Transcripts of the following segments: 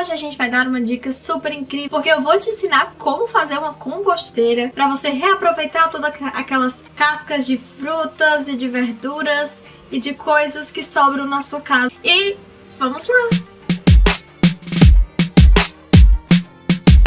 hoje a gente vai dar uma dica super incrível, porque eu vou te ensinar como fazer uma composteira para você reaproveitar todas aquelas cascas de frutas e de verduras e de coisas que sobram na sua casa. E vamos lá!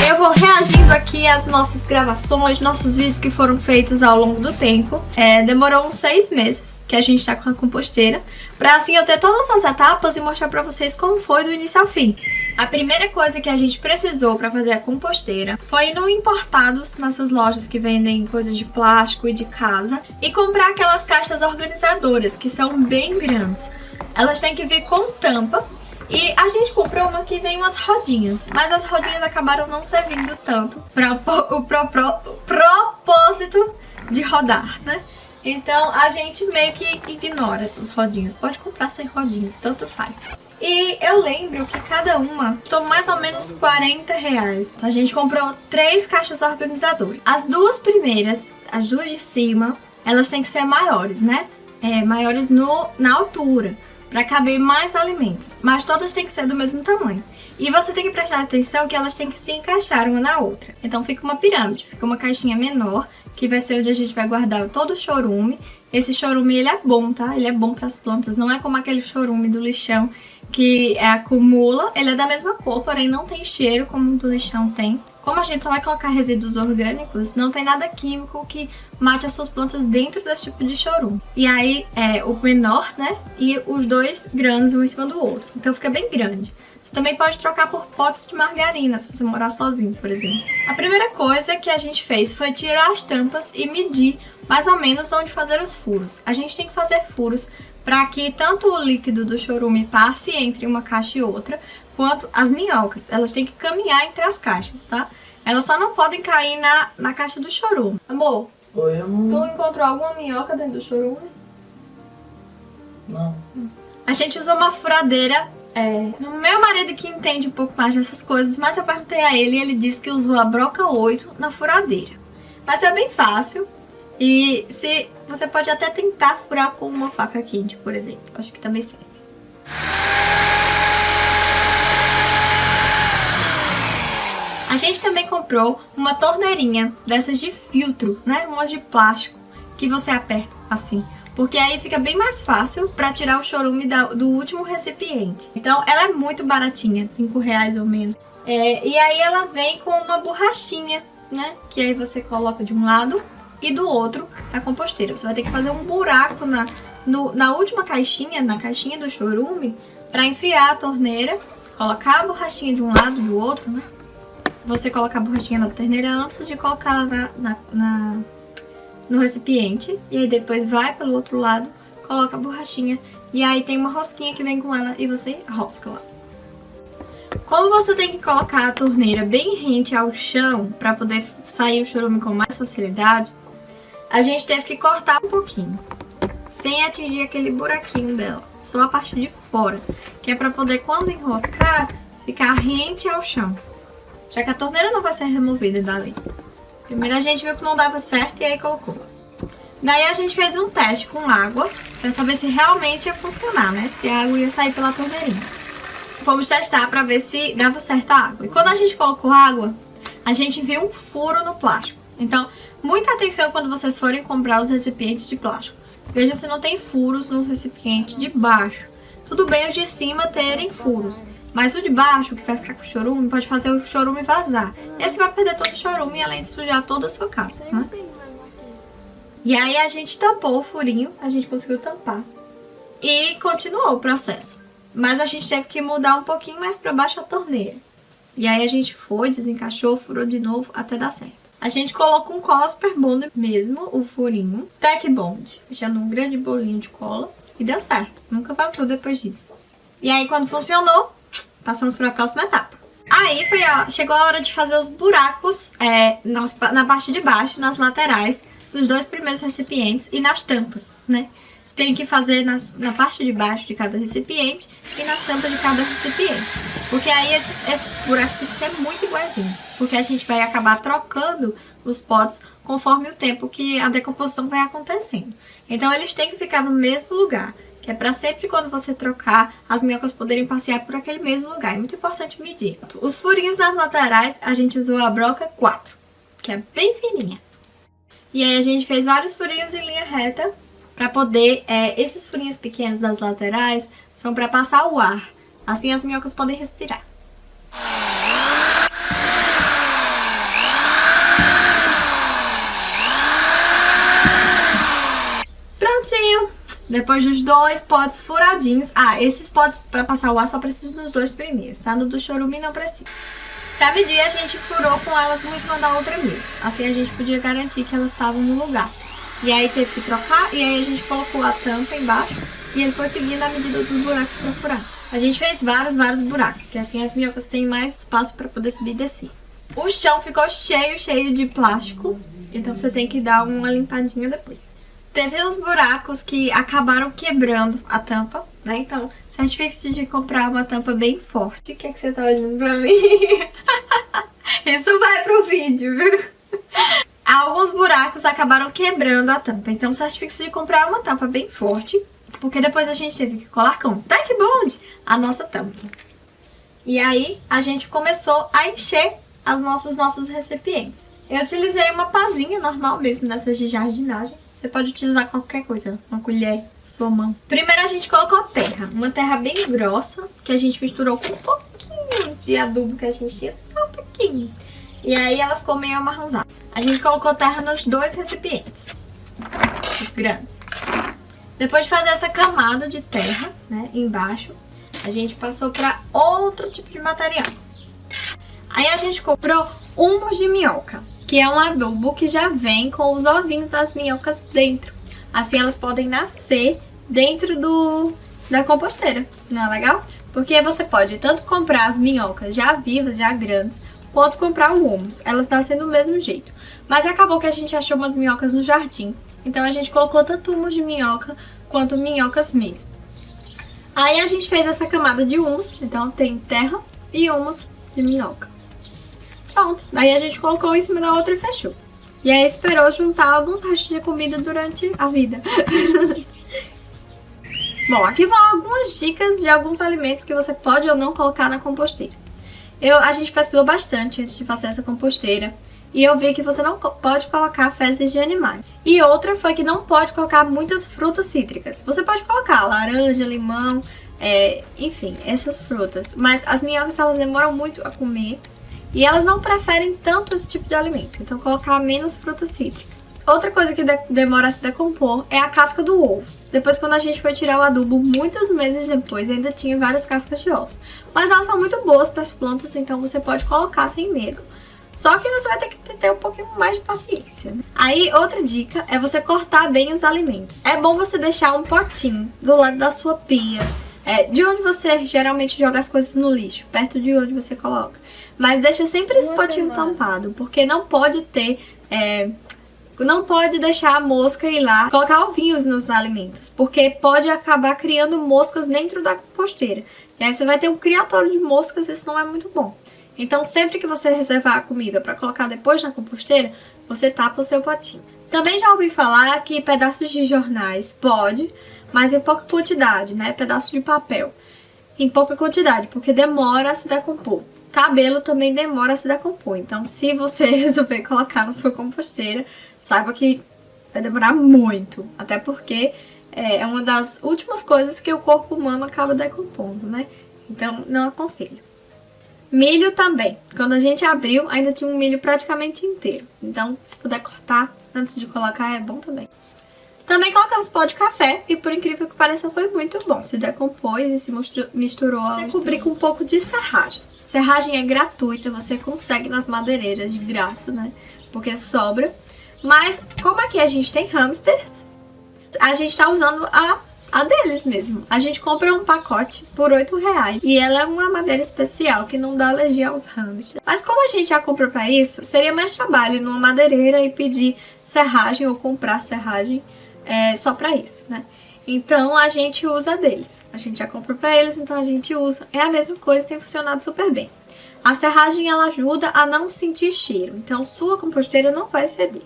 Eu vou reagindo aqui às nossas gravações, nossos vídeos que foram feitos ao longo do tempo. Demorou uns 6 meses que a gente tá com a composteira, pra assim eu ter todas as etapas e mostrar pra vocês como foi do início ao fim. A primeira coisa que a gente precisou pra fazer a composteira foi ir no Importados, nessas lojas que vendem coisas de plástico e de casa, e comprar aquelas caixas organizadoras, que são bem grandes. Elas têm que vir com tampa. E a gente comprou uma que vem umas rodinhas, mas as rodinhas acabaram não servindo tanto para o propósito de rodar, né? Então a gente meio que ignora essas rodinhas. Pode comprar sem rodinhas, tanto faz. E eu lembro que cada uma custou mais ou menos R$40. Então a gente comprou 3 caixas organizadoras. As duas primeiras, as duas de cima, elas têm que ser maiores, né? Maiores na altura, para caber mais alimentos, mas todas têm que ser do mesmo tamanho. E você tem que prestar atenção que elas têm que se encaixar uma na outra. Então fica uma pirâmide, fica uma caixinha menor, que vai ser onde a gente vai guardar todo o chorume. Esse chorume, ele é bom, tá? Ele é bom para as plantas, não é como aquele chorume do lixão que acumula. Ele é da mesma cor, porém não tem cheiro como o do lixão tem. Como a gente só vai colocar resíduos orgânicos, não tem nada químico que mate as suas plantas dentro desse tipo de chorume. E aí o menor, né? E os 2 grandes um em cima do outro. Então fica bem grande. Você também pode trocar por potes de margarina, se você morar sozinho, por exemplo. A primeira coisa que a gente fez foi tirar as tampas e medir mais ou menos onde fazer os furos. A gente tem que fazer furos para que tanto o líquido do chorume passe entre uma caixa e outra, quanto as minhocas. Elas têm que caminhar entre as caixas, tá? Elas só não podem cair na caixa do chorume. Amor, oi, amor. Tu encontrou alguma minhoca dentro do chorume? Não. A gente usa uma furadeira. No meu marido que entende um pouco mais dessas coisas, mas eu perguntei a ele e ele disse que usou a broca 8 na furadeira. Mas é bem fácil. E você pode até tentar furar com uma faca quente, por exemplo. Acho que também serve. A gente também comprou uma torneirinha dessas de filtro, né? Uma de plástico, que você aperta assim. Porque aí fica bem mais fácil para tirar o chorume do último recipiente. Então ela é muito baratinha, R$5 ou menos. E aí ela vem com uma borrachinha, né? Que aí você coloca de um lado e do outro a composteira. Você vai ter que fazer um buraco na última caixinha, na caixinha do chorume, para enfiar a torneira, colocar a borrachinha de um lado e do outro, né? Você coloca a borrachinha na torneira antes de colocar no recipiente. E aí depois vai pelo outro lado, coloca a borrachinha. E aí tem uma rosquinha que vem com ela e você rosca lá. Como você tem que colocar a torneira bem rente ao chão para poder sair o chorume com mais facilidade, a gente teve que cortar um pouquinho, sem atingir aquele buraquinho dela, só a parte de fora, que é para poder, quando enroscar, ficar rente ao chão. Já que a torneira não vai ser removida dali. Primeiro a gente viu que não dava certo e aí colocou. Daí a gente fez um teste com água pra saber se realmente ia funcionar, né? Se a água ia sair pela torneirinha. Fomos testar pra ver se dava certo a água. E quando a gente colocou água, a gente viu um furo no plástico. Então, muita atenção quando vocês forem comprar os recipientes de plástico. Vejam se não tem furos no recipiente de baixo. Tudo bem os de cima terem furos. Mas o de baixo, que vai ficar com o chorume, pode fazer o chorume vazar. E aí você vai perder todo o chorume, além de sujar toda a sua casa, né? E aí a gente tampou o furinho, a gente conseguiu tampar. E continuou o processo. Mas a gente teve que mudar um pouquinho mais para baixo a torneira. E aí a gente foi, desencaixou, furou de novo, até dar certo. A gente colocou um cola super bond mesmo, o furinho. Tech Bond, deixando um grande bolinho de cola. E deu certo, nunca vazou depois disso. E aí quando funcionou, passamos para a próxima etapa. Aí chegou a hora de fazer os buracos na parte de baixo, nas laterais, dos 2 primeiros recipientes e nas tampas, né? Tem que fazer na parte de baixo de cada recipiente e nas tampas de cada recipiente. Porque aí esses buracos têm que ser muito iguaizinhos. Porque a gente vai acabar trocando os potes conforme o tempo que a decomposição vai acontecendo. Então eles têm que ficar no mesmo lugar. que é pra sempre quando você trocar, as minhocas poderem passear por aquele mesmo lugar. É muito importante medir. Os furinhos nas laterais, a gente usou a broca 4, que é bem fininha. E aí a gente fez vários furinhos em linha reta, pra poder, esses furinhos pequenos das laterais são pra passar o ar. Assim as minhocas podem respirar. Prontinho! Depois dos 2 potes furadinhos. Esses potes pra passar o ar só precisa nos 2 primeiros, tá? No do chorume não precisa. Pra medir, a gente furou com elas uma em cima da outra mesmo. Assim a gente podia garantir que elas estavam no lugar. E aí teve que trocar, e aí a gente colocou a tampa embaixo e ele foi seguindo a medida dos buracos pra furar. A gente fez vários buracos, que assim as minhocas têm mais espaço pra poder subir e descer. O chão ficou cheio de plástico, então você tem que dar uma limpadinha depois. Teve uns buracos que acabaram quebrando a tampa, né? Então, certifique-se de comprar uma tampa bem forte. O que é que você tá olhando pra mim? Isso vai pro vídeo, viu? Alguns buracos acabaram quebrando a tampa. Então, certifique-se de comprar uma tampa bem forte, porque depois a gente teve que colar com tack bond a nossa tampa. E aí, a gente começou a encher os nossos recipientes. Eu utilizei uma pazinha normal mesmo, dessas de jardinagem. Você pode utilizar qualquer coisa, uma colher, sua mão. Primeiro a gente colocou terra, uma terra bem grossa, que a gente misturou com um pouquinho de adubo que a gente tinha, só um pouquinho. E aí ela ficou meio amarronzada. A gente colocou terra nos 2 recipientes, os grandes. Depois de fazer essa camada de terra, né, embaixo, a gente passou para outro tipo de material. Aí a gente comprou humus de minhoca, que é um adubo que já vem com os ovinhos das minhocas dentro. Assim elas podem nascer dentro da composteira, não é legal? Porque você pode tanto comprar as minhocas já vivas, já grandes, quanto comprar o humus. Elas nascem do mesmo jeito. Mas acabou que a gente achou umas minhocas no jardim. Então a gente colocou tanto humus de minhoca quanto minhocas mesmo. Aí a gente fez essa camada de humus, então tem terra e humus de minhoca. Pronto, daí a gente colocou em cima da outra e fechou. E aí esperou juntar alguns restos de comida durante a vida. Bom, aqui vão algumas dicas de alguns alimentos que você pode ou não colocar na composteira. A gente pesquisou bastante antes de fazer essa composteira. E eu vi que você não pode colocar fezes de animais. E outra foi que não pode colocar muitas frutas cítricas. Você pode colocar laranja, limão, enfim, essas frutas. Mas as minhocas, elas demoram muito a comer. E elas não preferem tanto esse tipo de alimento. Então, colocar menos frutas cítricas. Outra coisa que demora a se decompor é a casca do ovo. Depois, quando a gente foi tirar o adubo, muitos meses depois, ainda tinha várias cascas de ovos. Mas elas são muito boas para as plantas, então você pode colocar sem medo. Só que você vai ter que ter um pouquinho mais de paciência, né? Aí, outra dica é você cortar bem os alimentos. É bom você deixar um potinho do lado da sua pia. De onde você geralmente joga as coisas no lixo, perto de onde você coloca. Mas deixa sempre esse potinho tampado, porque não pode ter... não pode deixar a mosca ir lá colocar ovinhos nos alimentos, porque pode acabar criando moscas dentro da composteira. E aí você vai ter um criatório de moscas, isso não é muito bom. Então, sempre que você reservar a comida para colocar depois na composteira, você tapa o seu potinho. Também já ouvi falar que pedaços de jornais pode, mas em pouca quantidade, né? Pedaço de papel em pouca quantidade, porque demora a se decompor. Cabelo também demora a se decompor. Então, se você resolver colocar na sua composteira, saiba que vai demorar muito. Até porque é uma das últimas coisas que o corpo humano acaba decompondo, né? Então, não aconselho. Milho também. Quando a gente abriu, ainda tinha um milho praticamente inteiro. Então, se puder cortar antes de colocar, é bom também. Também colocamos pó de café e, por incrível que pareça, foi muito bom. Se decompôs e se misturou ao cobrir com um pouco de serragem. Serragem é gratuita, você consegue nas madeireiras de graça, né? Porque sobra. Mas, como aqui a gente tem hamsters, a gente tá usando a deles mesmo. A gente compra um pacote por R$8 e ela é uma madeira especial que não dá alergia aos hamsters. Mas como a gente já comprou pra isso, seria mais trabalho ir numa madeireira e pedir serragem ou comprar serragem só pra isso, né? Então a gente usa deles. A gente já compra pra eles, então a gente usa. É a mesma coisa, tem funcionado super bem. A serragem, ela ajuda a não sentir cheiro. Então sua composteira não vai feder.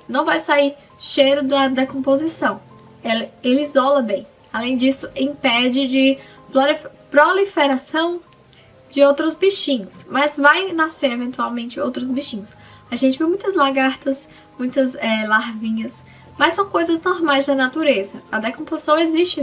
Não vai sair cheiro da decomposição. Ele isola bem. Além disso, impede de proliferação de outros bichinhos, mas vai nascer eventualmente outros bichinhos. A gente viu muitas lagartas, muitas larvinhas, mas são coisas normais da natureza. A decomposição exige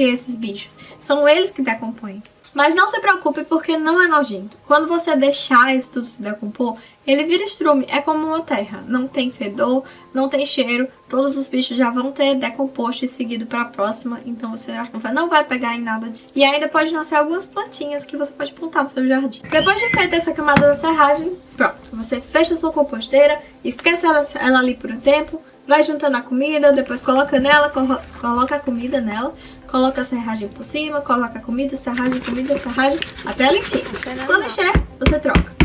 esses bichos, são eles que decompõem. Mas não se preocupe porque não é nojento. Quando você deixar isso tudo se decompor, ele vira estrume, é como uma terra. Não tem fedor, não tem cheiro, todos os bichos já vão ter decomposto e seguido para a próxima, então você não vai pegar em nada. E ainda pode nascer algumas plantinhas que você pode plantar no seu jardim. Depois de feita essa camada da serragem, pronto, você fecha a sua composteira, esquece ela ali por um tempo, vai juntando a comida, depois coloca nela, coloca a comida nela, coloca a serragem por cima, coloca a comida, serragem, até ela encher. Quando encher, você troca.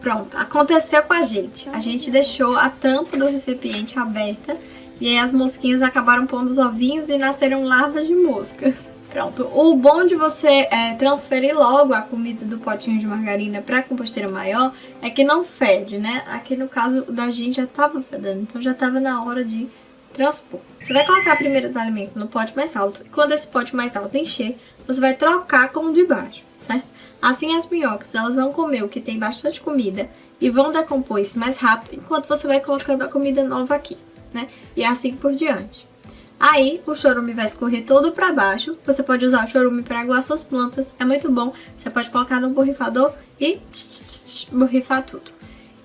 Pronto, aconteceu com a gente. A gente deixou a tampa do recipiente aberta e aí as mosquinhas acabaram pondo os ovinhos e nasceram larvas de mosca. Pronto, o bom de você transferir logo a comida do potinho de margarina para a composteira maior é que não fede, né? Aqui no caso da gente já estava fedendo, então já estava na hora de transpor. Você vai colocar primeiro os alimentos no pote mais alto e quando esse pote mais alto encher, você vai trocar com o de baixo, certo? Assim as minhocas, elas vão comer o que tem bastante comida e vão decompor isso mais rápido enquanto você vai colocando a comida nova aqui, né? E assim por diante. Aí o chorume vai escorrer todo para baixo. Você pode usar o chorume para aguar suas plantas, é muito bom. Você pode colocar no borrifador e borrifar tudo.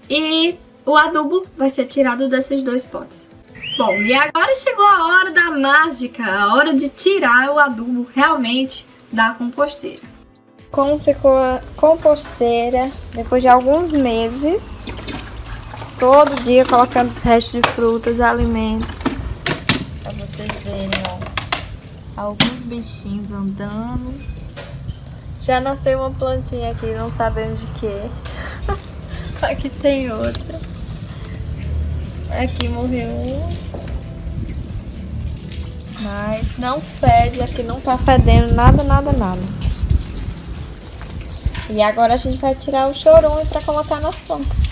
E o adubo vai ser tirado desses dois potes. Bom, e agora chegou a hora da mágica, a hora de tirar o adubo realmente da composteira. Como ficou a composteira depois de alguns meses, todo dia colocando os restos de frutas, alimentos, pra vocês verem, ó, alguns bichinhos andando. Já nasceu uma plantinha aqui, não sabemos de que. Aqui tem outra. Aqui morreu um. Mas não fede, aqui não tá fedendo nada. E agora a gente vai tirar o chorume para colocar nas plantas.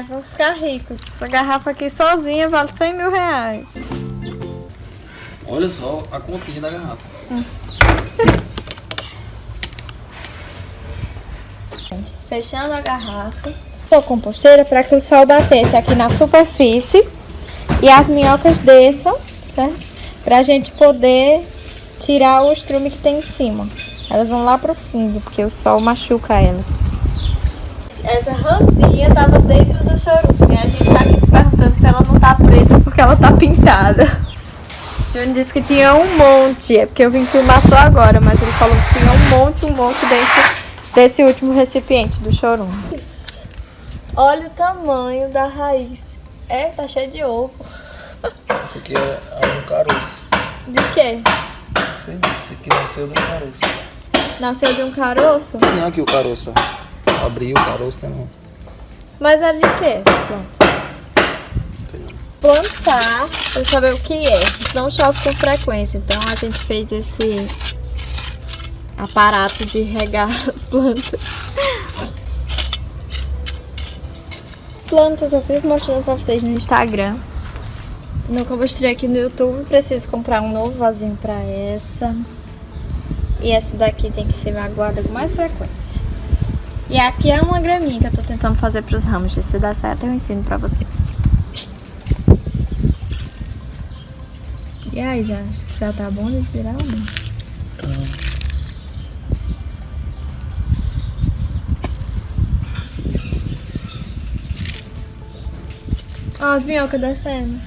Vamos ficar ricos. Essa garrafa aqui sozinha vale 100 mil reais. Olha só a continha da garrafa. Fechando a garrafa. A composteira para que o sol batesse aqui na superfície e as minhocas desçam, certo? Pra gente poder tirar o estrume que tem em cima. Elas vão lá pro fundo, porque o sol machuca elas. Essa rosinha tava dentro do chorume. A gente tá aqui se perguntando se ela não tá preta porque ela tá pintada. O Júnior disse que tinha um monte. É porque eu vim filmar só agora, mas ele falou que tinha um monte dentro desse último recipiente do chorume. Olha o tamanho da raiz. Tá cheio de ovo. Isso aqui é um caroço. De quê? Isso aqui nasceu de um caroço. Nasceu de um caroço? Sim, aqui o caroço. Abriu o caroço, tem não. Mas era de quê? Plantar, pra saber o que é. Não chove com frequência, então a gente fez esse aparato de regar as plantas. Plantas eu fico mostrando pra vocês no Instagram. Nunca mostrei aqui no YouTube. Preciso comprar um novo vasinho pra essa. E essa daqui tem que ser magoada com mais frequência. E aqui é uma graminha que eu tô tentando fazer pros ramos. Se dá certo eu ensino pra vocês. E aí, já tá bom de tirar ou não? Ó, as minhocas descendo.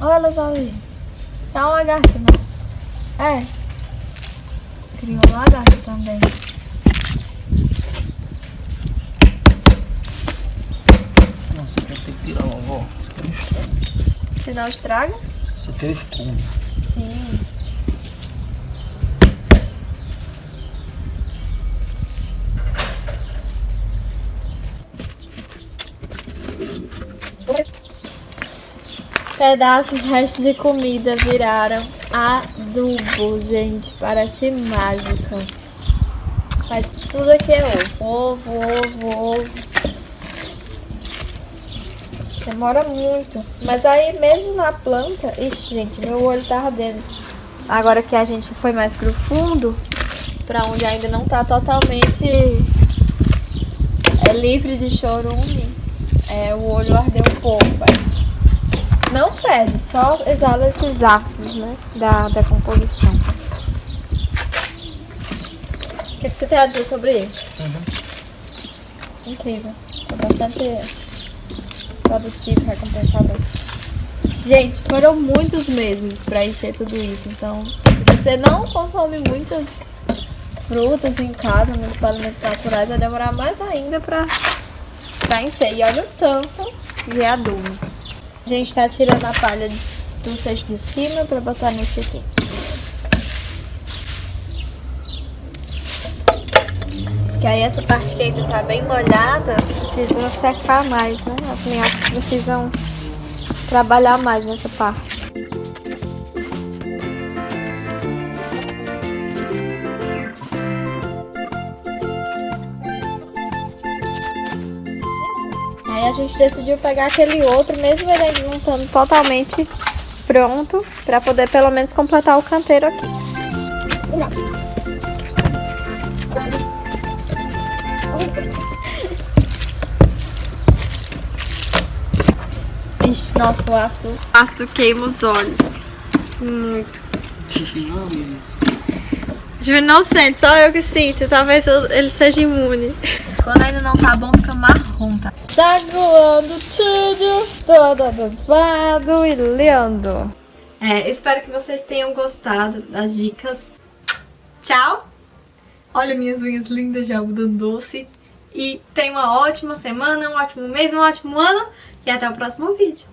Olha elas ali. Isso é uma lagarta, né? Criou uma lagarta também. Nossa, eu tenho que tirar uma, ó. Isso aqui não estraga. Você não estraga? Isso Aqueles cones. Sim. Pedaços, restos de comida viraram adubo, gente. Parece mágica. Mas tudo aqui é ovo. Ovo. Demora muito. Mas aí mesmo na planta... Ixi, gente, meu olho tá ardendo. Agora que a gente foi mais pro fundo, pra onde ainda não tá totalmente livre de chorume, o olho ardeu um pouco, mas não fede, só exala esses ácidos, né, da decomposição. O que você tem a dizer sobre ele? Incrível. É bastante produtivo, recompensador. Gente, foram muitos meses pra encher tudo isso. Então, se você não consome muitas frutas em casa, muitos alimentos naturais, vai demorar mais ainda pra encher. E olha o tanto de adubo. A gente tá tirando a palha do cesto de cima pra botar nesse aqui. Que aí essa parte que ainda tá bem molhada precisa secar mais, né? As minhocas precisam trabalhar mais nessa parte. Aí a gente decidiu pegar aquele outro, mesmo ele ainda não estando totalmente pronto, pra poder pelo menos completar o canteiro aqui. Ixi, nossa, o ácido queima os olhos. Muito. Júnior não sente, só eu que sinto. Talvez ele seja imune. Quando ainda não tá bom, fica marrom, tá? Tá voando tudo, todo adubado e lindo. Espero que vocês tenham gostado das dicas. Tchau! Olha minhas unhas lindas de algodão doce. E tenha uma ótima semana, um ótimo mês, um ótimo ano. E até o próximo vídeo.